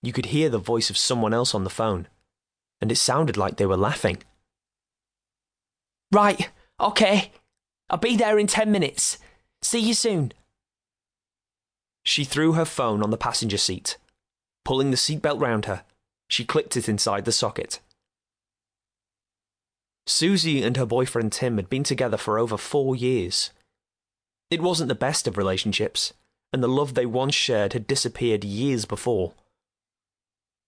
You could hear the voice of someone else on the phone, and it sounded like they were laughing. Right, okay. I'll be there in 10 minutes. See you soon. She threw her phone on the passenger seat. Pulling the seatbelt round her, she clicked it inside the socket. Susie and her boyfriend Tim had been together for over 4 years. It wasn't the best of relationships, and the love they once shared had disappeared years before.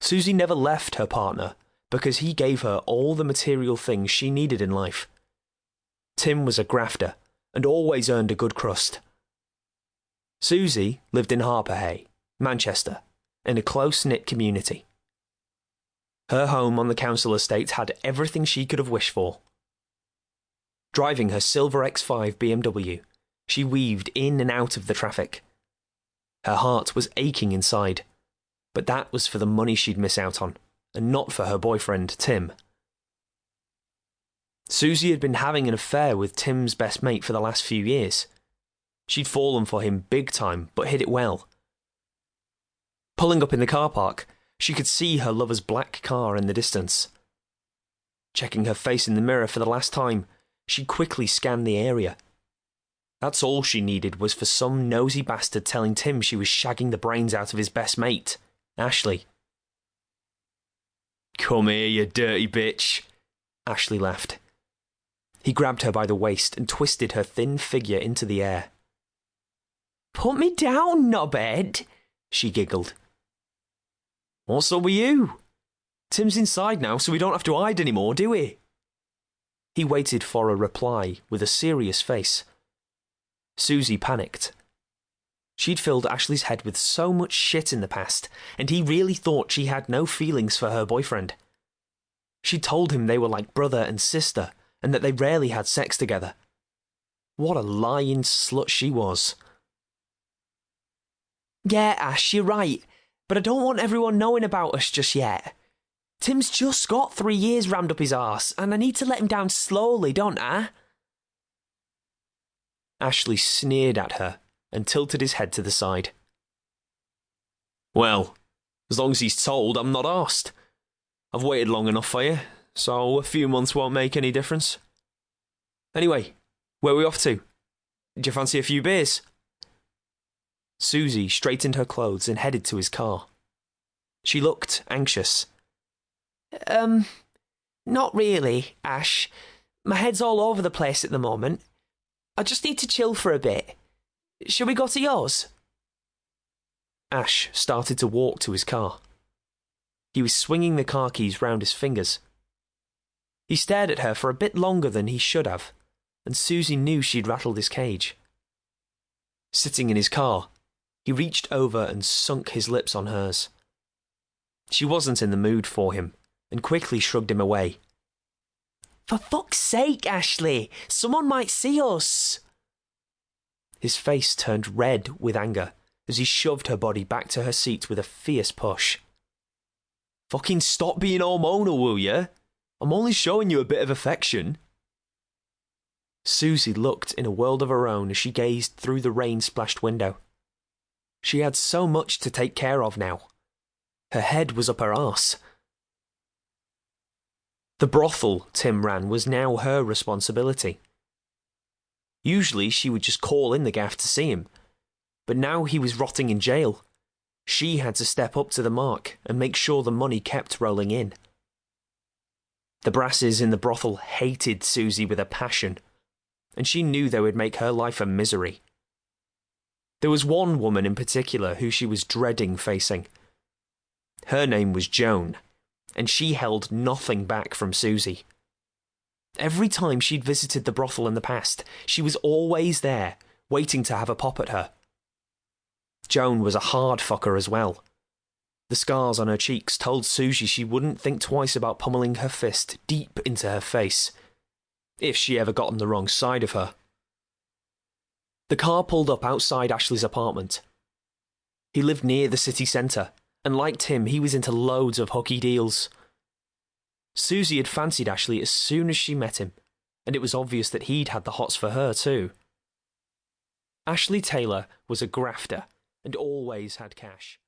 Susie never left her partner because he gave her all the material things she needed in life. Tim was a grafter and always earned a good crust. Susie lived in Harperhay, Manchester, in a close-knit community. Her home on the council estate had everything she could have wished for. Driving her silver X5 BMW, she weaved in and out of the traffic. Her heart was aching inside, but that was for the money she'd miss out on, and not for her boyfriend, Tim. Susie had been having an affair with Tim's best mate for the last few years. She'd fallen for him big time, but hid it well. Pulling up in the car park, she could see her lover's black car in the distance. Checking her face in the mirror for the last time, she quickly scanned the area. That's all she needed was for some nosy bastard telling Tim she was shagging the brains out of his best mate, Ashley. "Come here, you dirty bitch," Ashley laughed. He grabbed her by the waist and twisted her thin figure into the air. "Put me down, knobhead," she giggled. "What's up with you? Tim's inside now, so we don't have to hide anymore, do we?" He waited for a reply with a serious face. Susie panicked. She'd filled Ashley's head with so much shit in the past, and he really thought she had no feelings for her boyfriend. She told him they were like brother and sister, and that they rarely had sex together. What a lying slut she was. "Yeah, Ash, you're right, but I don't want everyone knowing about us just yet. Tim's just got 3 years rammed up his arse, and I need to let him down slowly, don't I?" Ashley sneered at her and tilted his head to the side. "Well, as long as he's told, I'm not arsed. I've waited long enough for you, so a few months won't make any difference. Anyway, where are we off to? Do you fancy a few beers?" Susie straightened her clothes and headed to his car. She looked anxious. Not really, Ash. My head's all over the place at the moment. I just need to chill for a bit. Shall we go to yours?" Ash started to walk to his car. He was swinging the car keys round his fingers. He stared at her for a bit longer than he should have, and Susie knew she'd rattled his cage. Sitting in his car, he reached over and sunk his lips on hers. She wasn't in the mood for him, and quickly shrugged him away. "For fuck's sake, Ashley! Someone might see us!" His face turned red with anger as he shoved her body back to her seat with a fierce push. "Fucking stop being hormonal, will you? I'm only showing you a bit of affection." Susie looked in a world of her own as she gazed through the rain-splashed window. She had so much to take care of now. Her head was up her arse. The brothel Tim ran was now her responsibility. Usually she would just call in the gaff to see him, but now he was rotting in jail. She had to step up to the mark and make sure the money kept rolling in. The brasses in the brothel hated Susie with a passion, and she knew they would make her life a misery. There was one woman in particular who she was dreading facing. Her name was Joan, and she held nothing back from Susie. Every time she'd visited the brothel in the past, she was always there, waiting to have a pop at her. Joan was a hard fucker as well. The scars on her cheeks told Susie she wouldn't think twice about pummeling her fist deep into her face, if she ever got on the wrong side of her. The car pulled up outside Ashley's apartment. He lived near the city centre, and like Tim, he was into loads of hooky deals. Susie had fancied Ashley as soon as she met him, and it was obvious that he'd had the hots for her too. Ashley Taylor was a grafter, and always had cash.